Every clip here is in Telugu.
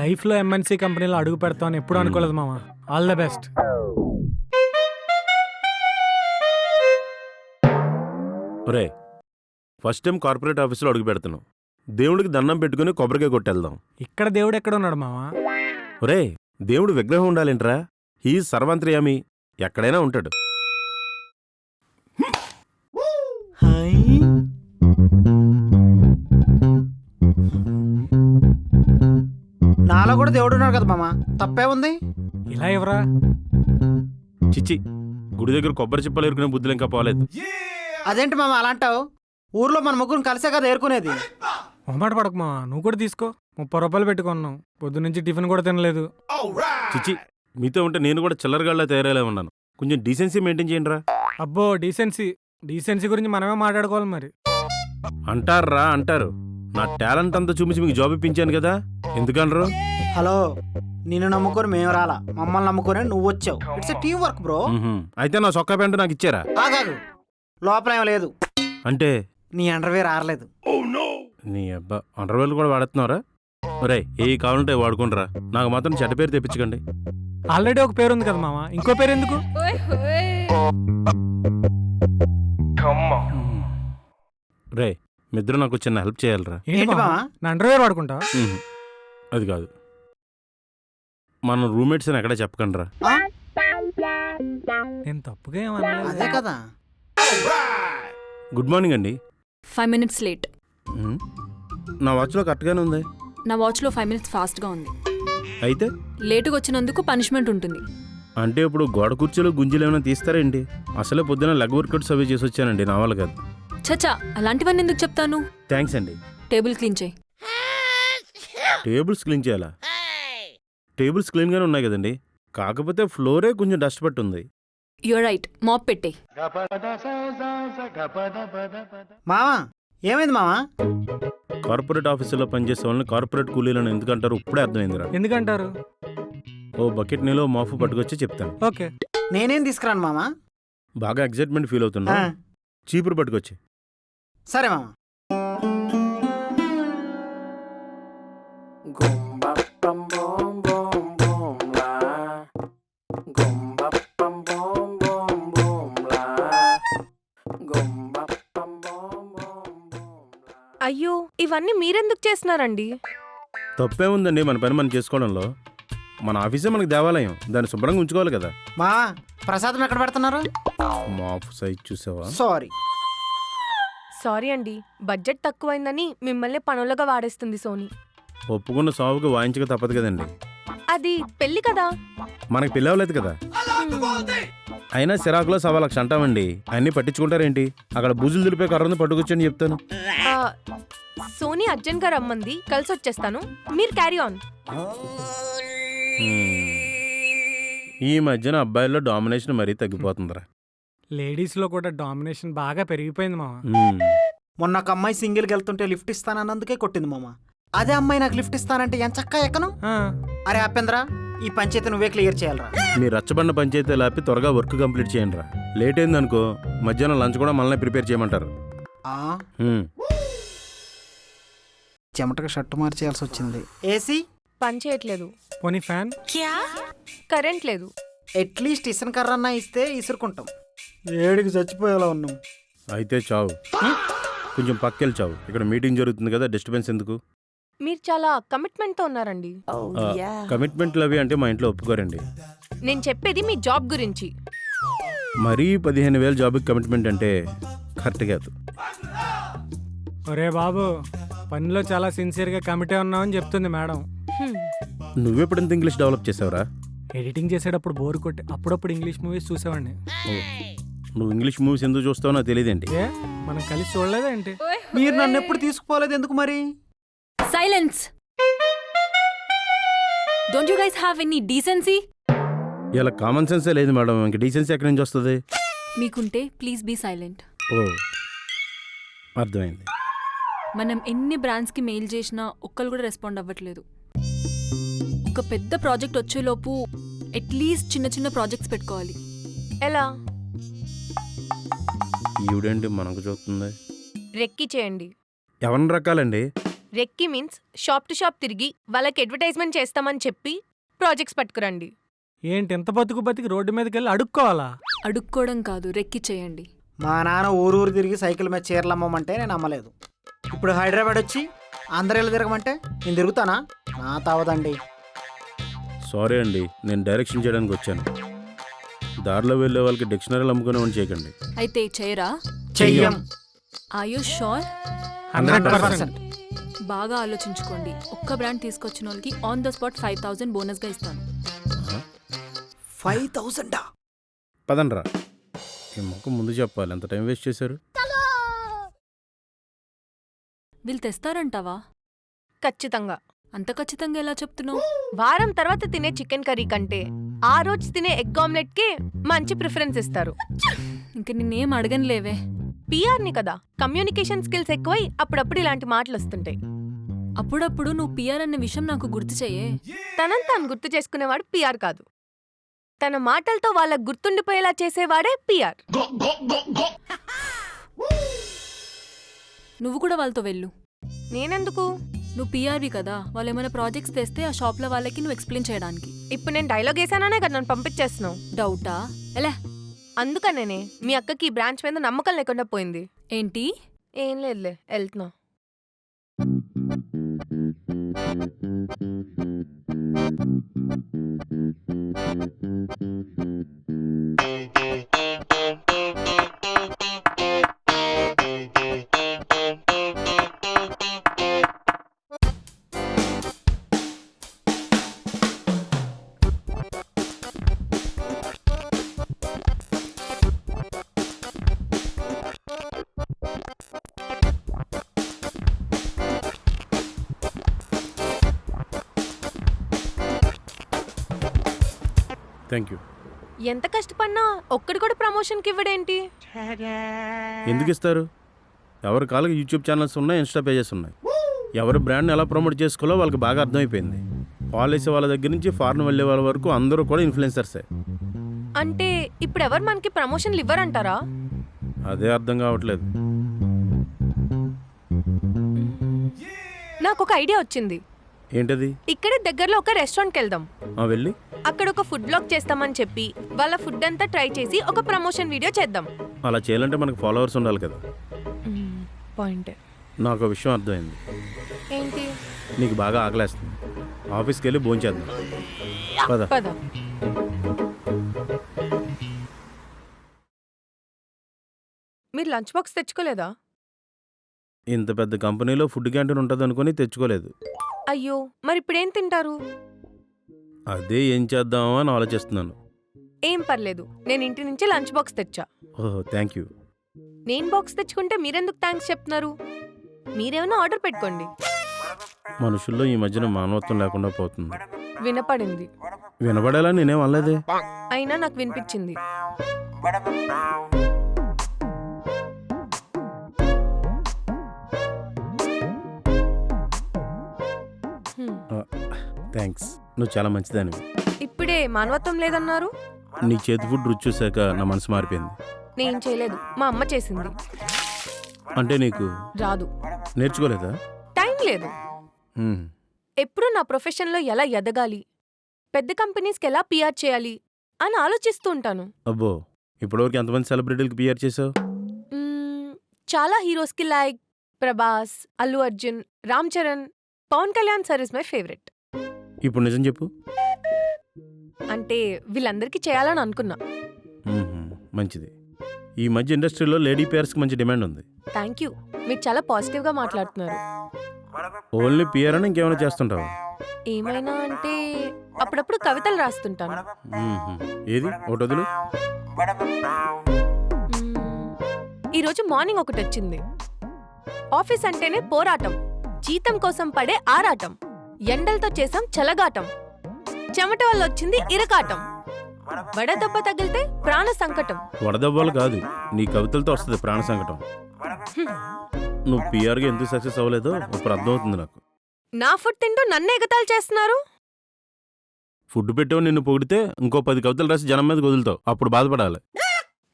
లైఫ్లో ఎంఎన్సీ కంపెనీలో అడుగు పెడతామని ఎప్పుడు అనుకోలేదు మామ. All the best. ఒరే, ఫస్ట్ టైం కార్పొరేట్ ఆఫీస్లో అడుగు పెడుతున్నావు. దేవుడికి దండం పెట్టుకుని కొబ్బరికాయ కొట్టేద్దాం. ఇక్కడ దేవుడు ఎక్కడ ఉన్నాడు మామ? ఒరే, దేవుడు విగ్రహం ఉండాలింట్రా. హీ సర్వంత్రయామి, ఎక్కడైనా ఉంటాడు. నాలో కూడా దేవుడు ఉన్నాడు కదా మామ, తప్పే ఉంది. ఇలా ఎవరా? చిచ్చి, గుడి దగ్గర కొబ్బరి చిప్పలు ఎరుకునే బుద్ధులు ఇంకా పోలేదు. అదేంటి మామ అలా అంటావు? ఊర్లో మన ముగ్గురు కలిసే కదా ఏరుకునేది. మొహమాట పడకు మామ, నువ్వు కూడా తీసుకో. 30 రూపాయలు పెట్టుకున్నావు, పొద్దు నుంచి టిఫిన్ కూడా తినలేదు. చిచ్చి, మీతో ఉంటే నేను కూడా చిల్లరగాళ్ళ తయారయ్యే ఉన్నాను. కొంచెం డీసెన్సీ మెయింటైన్ చేయండి రా. అబ్బో డీసెన్సీ గురించి మనమే మాట్లాడుకోవాలి మరి. అంటారా అంటారు. నా టాలెంట్ అంతా చూపించి మీకు జాబ్ ఇప్పించాను కదా, ఎందుకనరు? హలో, నిన్ను నమ్ముకొని మేము రాలా, మమ్మల్ని నమ్ముకొని నువ్వు వచ్చావు. It's team work bro. అయితే నా సొక్కా ప్యాంటు నాకు ఇచ్చారా? ఆగాగు, లోపల ఏం లేదు. అంటే నీ అండర్వేర్ ఆరలేదు. నీ అబ్బా, అండర్వేర్లు కూడా వాడుతున్నారా? ఒరే, ఏ కావాలంటే వాడుకుంటారా, నాకు మాత్రం చెడ్డ పేరు తెప్పించకండి. ఆల్రెడీ ఒక పేరు ఉంది కదా మామ, ఇంకో పేరు ఎందుకు? రే, మిద్దరు నాకు చిన్న హెల్ప్ చేయాలరా. ఏంటి మామ, నా అండర్వేర్ వాడుకుంటా? అది కాదు, మన రూమ్మేట్స్ అని ఎక్కడా చెప్పకండి రా. నేను తప్పుగా ఏమన్నా? అదే కదా. గుడ్ మార్నింగ్ అండి. 5 minutes లేట్. నా వాచ్లో కరెక్ట్గానే ఉంది. నా వాచ్లో 5 minutes ఫాస్ట్గా ఉంది. అయితే లేటుగా వచ్చినందుకు పనిష్మెంట్ ఉంటుంది. అంటే ఇప్పుడు గోడ కుర్చీలు గుంజీలు ఏమైనా తీస్తారేంటి? అసలే పొద్దున లెగ్ వర్కౌట్స్ అవి చేసి వచ్చానండి, నా వల్ల కాదు. చచ్చా, అలాంటివన్నీ ఎందుకు చెప్తాను? థ్యాంక్స్ అండి. టేబుల్ క్లీన్ చేయి. టేబుల్స్ క్లీన్ చేయాలా? టేబుల్స్ క్లీన్గానే ఉన్నాయి కదండి, కాకపోతే ఫ్లోరే కొంచెం డస్ట్ పట్టుంది. యూర్ రైట్, మాప్ పెట్టే. మామా, ఏమైంది మామా? కార్పొరేట్ ఆఫీసులో పనిచేసే వాళ్ళని కార్పొరేట్ కూలీలను ఎందుకంటారు ఇప్పుడే అర్థమైందిరా. ఎందుకంటారు? ఓ బకెట్ నీలో మాఫు పట్టుకొచ్చి చెప్తాను. ఓకే. నేనేం తీసుకురాను మామా. బాగా ఎగ్జైట్మెంట్ ఫీల్ అవుతున్నా, చీపురు పట్టుకొచ్చి. సరే మామా. అయ్యో, ఇవన్నీ మీరెందుకు చేస్తున్నారండి? తప్పే ఉందండి మన పని మనం చేసుకోవడంలో. మన ఆఫీసే మనకి దేవాలయం, దాన్ని శుభ్రంగా ఉంచుకోవాలి కదా. మామా, ప్రసాదం ఎక్కడ పెడుతున్నారు? మాఫ్ సైజ్ చూసావా? సారీ అండి, బడ్జెట్ తక్కువైందని మిమ్మల్ని పనులుగా వాడేస్తుంది సోనీ. ఒప్పుకున్న సావుకు వాయించక తప్పదు కదండి. అది పెళ్లి కదా. మనకి పెళ్ళి అవ్వలేదు కదా. అయినా సిరాకులో 1,00,000 అంటామండి, అన్నీ పట్టించుకుంటారేంటి? అక్కడ బూజులు దులిపే కర్రను పట్టుకొచ్చని చెప్తాను. ఆ, సోనీ అర్జెంట్ గా రమ్మంది, కలిసి వచ్చేస్తాను, మీరు క్యారీ ఆన్. ఈ మధ్యన అబ్బాయిల్లో డామినేషన్ మరీ తగ్గిపోతుందిరా. లేడీస్ లో కూడా డామినేషన్ బాగా పెరిగిపోయింది మామ. మొన్న ఒక అమ్మాయి సింగిల్కి వెళ్తుంటే లిఫ్ట్ ఇస్తానన్నందుకే కొట్టింది మామ. అదే అమ్మాయి నాకు లిఫ్ట్ ఇస్తానంటే ఎంచక్కా ఎక్కను. అరే అప్పేంద్ర, ఈ పంచాయతీ నువ్వే క్లియర్ చేయాలరా. మీరు రచ్చబండ పంచాయతీ లేపి త్వరగా వర్క్ కంప్లీట్ చేయండి రా. లేట్ అయిందనుకో మధ్యాహ్నం లంచ్ కూడా మనల్ని ప్రిపేర్ చేయమంటారు. చెమటగా షర్ట్ మార్చేయాల్సి వచ్చింది. ఏసీ పని చేయట్లేదు. పోనీ ఫ్యాన్? కరెంట్ లేదు. అట్లీస్ట్ ఇసన్ కర్రన్నా ఇస్తే ఇసురుకుంటాం. ఏడికి చచ్చిపోయేలా ఉన్నాం. అయితే చావు, కొంచెం పక్కెళ్ళి చావు. ఇక్కడ మీటింగ్ జరుగుతుంది కదా, డిస్టర్బెన్స్ ఎందుకు? మీరు చాలా కమిట్మెంట్ తో ఉన్నారండి. కమిట్మెంట్లు అవి అంటే మా ఇంట్లో ఒప్పుకోరండి. నేను చెప్పేది మీ జాబ్ గురించి. మరీ 15,000 జాబ్కి కమిట్మెంట్ అంటే కరెక్ట్ కాదు. ఒరే బాబు, పనిలో చాలా సిన్సియర్గా కమిటీ ఉన్నావని చెప్తుంది మేడం. నువ్వెప్పుడు ఇంత ఇంగ్లీష్ డెవలప్ చేసావురా? ఎడిటింగ్ చేసేటప్పుడు బోర్ కొట్టి అప్పుడప్పుడు ఇంగ్లీష్ మూవీస్ చూసేవాడిని. నువ్వు ఇంగ్లీష్ మూవీస్ ఎందుకు చూస్తావో నాకు తెలియదేంటి. మనం కలిసి చూడలేదా ఏంటి? మీరు నన్ను ఎప్పుడు తీసుకుపోలేదు, ఎందుకు మరి? Silence. Don't you guys have any decency? ఇలా కామన్ సెన్సే లేదు మేడం, ఇంక డీసెన్సీ ఎక్కడి నుంచి వస్తుంది? మీకుంటే ప్లీజ్ బీ సైలెంట్. ఓ, అర్థమైంది. మనం ఎన్ని బ్రాండ్స్కి మెయిల్ చేసినా ఒక్కరు కూడా రెస్పాండ్ అవ్వట్లేదు. ఒక పెద్ద ప్రాజెక్ట్ వచ్చేలోపు అట్లీస్ట్ చిన్న చిన్న ప్రాజెక్ట్స్ పెట్టుకోవాలి. ఎలా? ఈవిడేంటి మనకు చూస్తుంది? రెక్కి చేయండి. ఎవరిని రకాలండి? Recce means shop to shop తిరిగి వాళ్ళకి అడ్వర్టైజ్మెంట్ చేస్తామని చెప్పి ప్రాజెక్ట్స్ పట్టుకురండి. ఏంటి ఎంత బతికి రోడ్డు మీదకి వెళ్ళి అడుక్కోవాలా? అడుక్కోవడం కాదు, రెక్కి చేయండి. మా నాన్న ఊరు తిరిగి సైకిల్ మీద చీరలు అమ్మమంటే నేను అమ్మలేదు. ఇప్పుడు హైదరాబాద్ వచ్చి ఆంధ్రాలో తిరగమంటే నేను తిరుగుతానా? నా తావదండి. సారీ అండి, నేను డైరెక్షన్ చేయడానికి వచ్చాను. దారిలో వెళ్ళే వాళ్ళకి డిక్షనరీలు అమ్ముకునేవాడిని చేయకండి. అయితే చేయరా? చెయ్యం. Are you sure? 100%. బాగా ఆలోచించుకోండి. ఒక్క బ్రాండ్ తీసుకొచ్చిన వాళ్ళకి ఆన్ ద స్పాట్ 5,000 బోనస్గా ఇస్తాను. 5,000 పదండ్రా. ఈ మొక్క ముందు చెప్పాలి, ఎంత టైం వేస్ట్ చేశారు. వీళ్ళు తెస్తారంటావా? ఖచ్చితంగా. అంత ఖచ్చితంగా ఎలా చెప్తున్నావు? వారం తర్వాత తినే చికెన్ కర్రీ కంటే ఆ రోజు తినే ఎగ్ ఆమ్లెట్కే మంచి ప్రిఫరెన్స్ ఇస్తారు. ఇంక నిన్నేం అడగనులేవే. పిఆర్ని కదా, కమ్యూనికేషన్ స్కిల్స్ ఎక్కువై అప్పుడప్పుడు ఇలాంటి మాటలు వస్తుంటాయి. అప్పుడప్పుడు నువ్వు పిఆర్ అన్న విషయం నాకు గుర్తు చెయ్యే. తనని తాను గుర్తు చేసుకునేవాడు పిఆర్ కాదు. తన మాటలతో వాళ్ళకు గుర్తుండిపోయేలా చేసేవాడే పిఆర్. నువ్వు కూడా వాళ్ళతో వెళ్ళు. నేనెందుకు? నువ్వు పిఆర్వి కదా, వాళ్ళు ఏమైనా ప్రాజెక్ట్స్ తెస్తే ఆ షాప్లో వాళ్ళకి నువ్వు ఎక్స్ప్లెయిన్ చేయడానికి. ఇప్పుడు నేను డైలాగ్ వేసాననే కదా నన్ను పంపించేస్తున్నావు. డౌటా? ఎలా? అందుకనేనే మీ అక్కకి ఈ బ్రాంచ్ మీద నమ్మకం లేకుండా పోయింది. ఏంటి? ఏం లేదులే, వెళ్తున్నా. Thank you. ఎంత కష్టపడినా ఒక్కడు కూడా ప్రమోషన్కి ఇవ్వడేంటి? ఎందుకు ఇస్తారు? ఎవరి కాళ్ళకి యూట్యూబ్ ఛానల్స్ ఉన్నాయి, ఇన్స్టా పేజెస్ ఉన్నాయి. ఎవరి బ్రాండ్ని ఎలా ప్రమోట్ చేసుకోవాలో వాళ్ళకి బాగా అర్థమైపోయింది. పాలసీ వాళ్ళ దగ్గర నుంచి ఫారెన్ వెళ్ళే వాళ్ళ వరకు అందరూ కూడా ఇన్ఫ్లుయెన్సర్సే. అంటే ఇప్పుడు ఎవరు మనకి ప్రమోషన్లు ఇవ్వరంటారా? అదే అర్థం కావట్లేదు. నాకు ఒక ఐడియా వచ్చింది. ఏంటది? ఇక్కడే దగ్గరలో ఒక రెస్టారెంట్కి వెళ్దాం. వెళ్ళి అక్కడ ఒక ఫుడ్ బ్లాగ్ చేస్తామని చెప్పి వాళ్ళ ఫుడ్ అంతా ట్రై చేసి ఒక ప్రమోషన్ వీడియో చేద్దాం. అలా చేయాలంటే మనకు ఫాలోవర్స్ ఉండాలి కదా. పాయింట్. నాకు విషయం అర్థమైంది. ఏంటి? నీకు బాగా ఆకలేస్తుంది. ఆఫీస్కి వెళ్ళి భోంచేద్దాం. పద. పద. మీరు లంచ్ బాక్స్ తెచ్చుకోలేదా? ఇంత పెద్ద కంపెనీలో ఫుడ్ క్యాంటీన్ ఉంటుంది అనుకుని తెచ్చుకోలేదు. అయ్యో, మరి ఇప్పుడేం తింటారు? అదే ఏం చేద్దామా అని ఆలోచిస్తున్నాను. ఏం పర్లేదు, నేను ఇంటి నుంచి లంచ్ బాక్స్ తెచ్చా. ఓహో, థ్యాంక్ యూ. నేను బాక్స్ తెచ్చుకుంటే మీరెందుకు థ్యాంక్స్ చెప్తున్నారు? మీరేమైనా ఆర్డర్ పెట్టుకోండి. మనుషుల్లో ఈ మధ్యన మానవత్వం లేకుండా పోతుంది. వినపడింది. వినబడేలా నేనేం అనలేదే. అయినా నాకు వినిపించింది. థ్యాంక్స్, నువ్వు చాలా మంచిదానివి. ఇప్పుడే మానవత్వం లేదన్నారు. నీ చేతి ఫుడ్ రుచి చూశాక నా మనసు మారిపోయింది. నేను చేయలేదు, మా అమ్మ చేసింది. అంటే నీకు రాదు. నేర్చుకోలేదా? టైం లేదు. ఎప్పుడు నా ప్రొఫెషన్లో ఎలా ఎదగాలి, పెద్ద కంపెనీస్కి ఎలా పిఆర్ చేయాలి అని ఆలోచిస్తూ ఉంటాను. అబ్బో, ఇప్పటివరకు ఎంతమంది సెలబ్రిటీలకు పిఆర్ చేసావు? చాలా హీరోస్కి like Prabhas, Allu Arjun, Ram Charan, Pawan Kalyan sir is my favourite. ఇప్పుడు నిజం చెప్పు. అంటే వీళ్ళందరికీ చేయాలని అనుకున్నా. మంచిది. ఈ మధ్య ఇండస్ట్రీలో లేడీ పిఆర్స్కి మంచి డిమాండ్ ఉంది. థ్యాంక్ యూ, మీరు చాలా పాజిటివ్గా మాట్లాడుతున్నారు. ఓన్లీ పిఆర్ అని ఇంకేమైనా చేస్తుంటావు? ఏమైనా అంటే అప్పుడప్పుడు కవితలు రాస్తుంటాను. ఏది ఒకటి వదులు. ఈరోజు మార్నింగ్ ఒకటి వచ్చింది. ఆఫీస్ అంటేనే పోరాటం, జీతం కోసం పడే ఆరాటం, ఎండలతో చేసాం చలగాటం, చెమట వల్ల వచ్చింది ఇరకాటం, వడదెబ్బ తగిలితే ప్రాణ సంకటం. వడదెబ్బలు కాదు, నీ కవితలతో వస్తుంది ప్రాణ సంకటం. నువ్వు పిఆర్గా ఎందుకు సక్సెస్ అవ్వలేదో ఇప్పుడు అర్థమవుతుంది నాకు. నా ఫుడ్ తింటూ నన్ను ఎగతాళి చేస్తున్నారు. ఫుడ్ పెట్టావు, నిన్ను పొగిడితే ఇంకో 10 కవితలు రాసి జనం మీద వదులుతావు, అప్పుడు బాధపడాలి.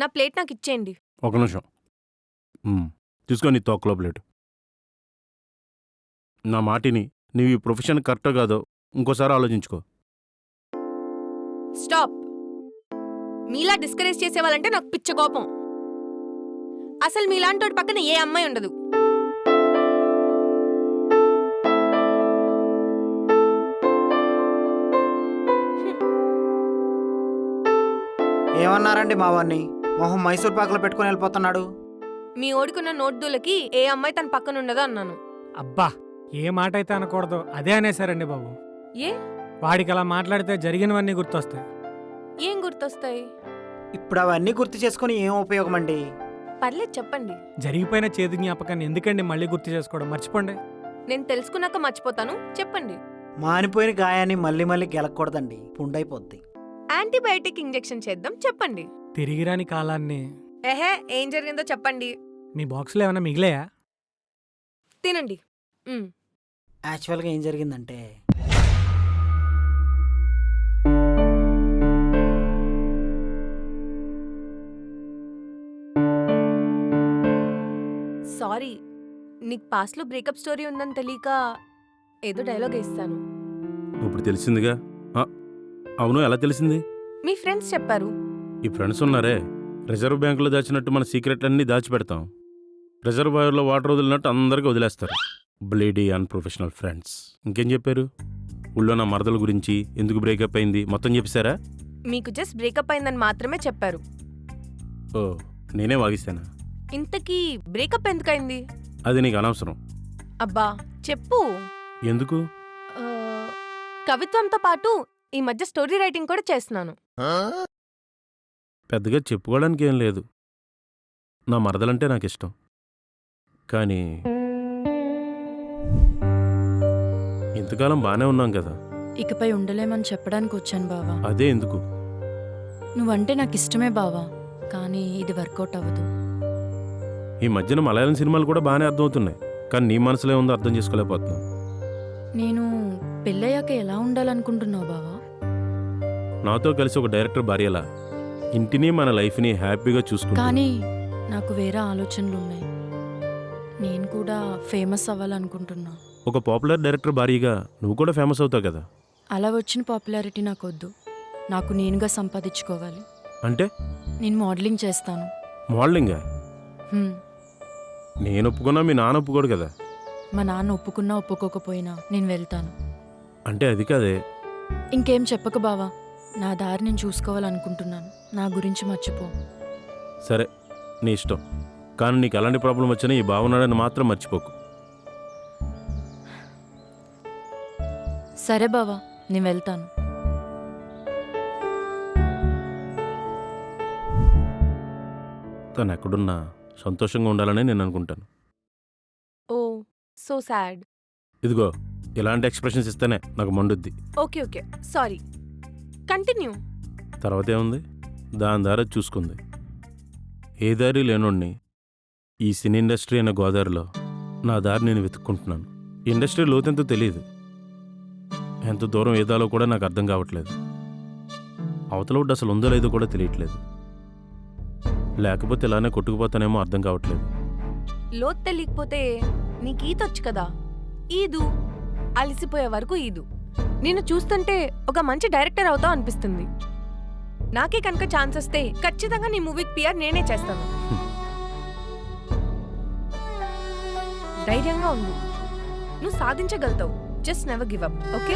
నా ప్లేట్ నాకు ఇచ్చేయండి. ఒక నిమిషం. తీసుకో నీ తోకలో ప్లేట్. నా మాటిని నీవు ఈ ప్రొఫెషన్ కరెక్టో కాదో ఇంకోసారి ఆలోచించుకో. స్టాప్. మీలా డిస్కరేజ్ చేసేవాళ్ళంటే నాకు పిచ్చ కోపం. అసలు మీలాంటి పక్కన ఏ అమ్మాయి ఉండదు. ఏమన్నారండి మా వాడిని? మొహం మైసూర్ పాకలో పెట్టుకుని వెళ్ళిపోతున్నాడు. మీ ఓడుకున్న నోట్దూలకి ఏ అమ్మాయి తన పక్కన ఉండదో అన్నాను. అబ్బా, ఏ మాట అయితే అనకూడదు అదే అనేసారండి బాబు. ఏ? వాడికి అలా మాట్లాడితే జరిగినవన్నీ గుర్తొస్తాయి. ఏం గుర్తొస్తాయి? ఇప్పుడు అవన్నీ గుర్తు చేసుకుని ఏం ఉపయోగం అండి? పర్లేదు చెప్పండి. జరిగిపోయిన చేదు జ్ఞాపకాన్ని ఎందుకండి మళ్ళీ గుర్తు చేసుకోవడం? మర్చిపోండి. నేను తెలుసుకున్నాక మర్చిపోతాను. చెప్పండి. మానిపోయిన గాయాన్ని మళ్ళీ మళ్ళీ గెలకూడదండి, పుండైపోద్ది. యాంటీబయాటిక్ ఇంజెక్షన్ చేద్దాం. చెప్పండి. తిరిగిరాని కాలాన్ని. ఏహే, ఏం జరిగిందో చెప్పండి. మీ బాక్స్లో ఏమైనా మిగిలాయా? తినండి. యాక్చువల్గా ఏం జరిగిందంటే, సారీ, నీకు పాస్ట్లో బ్రేకప్ స్టోరీ ఉందని తెలియక ఏదో డైలాగ్ వేస్తాను. ఇప్పుడు తెలిసిందిగా. అవును, ఎలా తెలిసింది? మీ ఫ్రెండ్స్ చెప్పారు. ఈ ఫ్రెండ్స్ ఉన్నారే, రిజర్వ్ బ్యాంకులో దాచినట్టు మన సీక్రెట్లన్నీ దాచిపెడతాం. రిజర్వాయర్లో వాటర్ వదిలినట్టు అందరికీ వదిలేస్తారు. బ్లేడీ అన్ప్రొఫెషనల్ ఫ్రెండ్స్. ఇంకేం చెప్పారు? ఊళ్ళో నా మరదల గురించి, ఎందుకు బ్రేకప్ అయింది మొత్తం చెప్పారా? మీకు జస్ట్ బ్రేకప్ అయిందని మాత్రమే చెప్పారు. ఓ, నేనే వాగిస్తానా? ఇంతకీ బ్రేకప్ ఎందుకైంది? అది నీకు అనవసరం. అబ్బా చెప్పు. ఎందుకు? ఆ, కవిత్వంతో పాటు ఈ మధ్య స్టోరీ రైటింగ్ కూడా చేస్తున్నాను. పెద్దగా చెప్పుకోవడానికి ఏం లేదు. నా మరదలంటే నాకు ఇష్టం. కానీ ఇంతకాలం బాగానే ఉన్నాం కదా. ఇకపై ఉండలేమని చెప్పడానికి వచ్చాను బావా. అదే ఎందుకు? నువ్వంటే నాకు ఇష్టమే బావా, కానీ ఇది వర్కౌట్ అవ్వదు. ఈ మధ్యన మలయాళం సినిమాలు కూడా బాగానే అర్థమవుతున్నాయి, కానీ నీ మనసులో ఏముందో అర్థం చేసుకోలేకపోతున్నావు. నేను పెళ్ళయ్యాక ఎలా ఉండాలనుకుంటున్నావు బావా? నాతో కలిసి ఒక డైరెక్టర్ భార్యలా ఇంటిని మన లైఫ్ని హ్యాపీగా చూసుకుంటా. కానీ నాకు వేరే ఆలోచనలు ఉన్నాయి. నేను కూడా ఫేమస్ అవ్వాలనుకుంటున్నా. ఒక పాపులర్ డైరెక్టర్ భార్యగా నువ్వు కూడా ఫేమస్ అవుతావు కదా. అలా వచ్చిన పాపులారిటీ నాకు వద్దు. నాకు నేనుగా సంపాదించుకోవాలి. అంటే? నేను మోడలింగ్ చేస్తాను. మోడలింగా? హ్మ్. నేను ఒప్పుకున్నా మీ నాన్న ఒప్పుకోడు కదా. మా నాన్న ఒప్పుకున్నా ఒప్పుకోకపోయినా నేను వెళ్తాను. అంటే అది కాదే. ఇంకేం చెప్పకు బావా, నా దారి నేను చూసుకోవాలనుకుంటున్నాను. నా గురించి మర్చిపో. సరే, నీ ఇష్టం. కానీ నీకు ఎలాంటి ప్రాబ్లం వచ్చినా ఈ బాగున్నాడని మాత్రం మర్చిపోకు. సరే బావా, నేను వెళ్తాను. తను ఎక్కడున్నా సంతోషంగా ఉండాలని నేను అనుకుంటాను. Oh, so sad. ఇదిగో, ఇలాంటి ఎక్స్ప్రెషన్స్ ఇస్తేనే నాకు మండుద్ది. Okay okay, sorry. కంటిన్యూ. తర్వాత ఏముంది? దాని దారి చూసుకుంది. ఏ దారి లేనోడిని ఈ సినీ ఇండస్ట్రీ అనే గోదావరిలో నా దారి నేను వెతుక్కుంటున్నాను. ఇండస్ట్రీ లోతెంతో తెలియదు, ఎంత దూరం ఏదాలో కూడా నాకు అర్థం కావట్లేదు. అవతల ఒడ్డు అసలు ఉందో లేదో కూడా తెలియట్లేదు. లేకపోతే ఇలానే కొట్టుకుపోతానేమో అర్థం కావట్లేదు. లోతు తెలియకపోతే నీకు ఈతొచ్చు కదా, ఈదు. అలసిపోయే వరకు ఈదు. నిన్ను చూస్తుంటే ఒక మంచి డైరెక్టర్ అవుతావు అనిపిస్తుంది. నాకే కనుక ఛాన్స్ వస్తే ఖచ్చితంగా నీ మూవీకి పిఆర్ నేనే చేస్తాను. ధైర్యంగా ఉండు, నువ్వు సాధించగలుగుతావు. Just never give up, okay?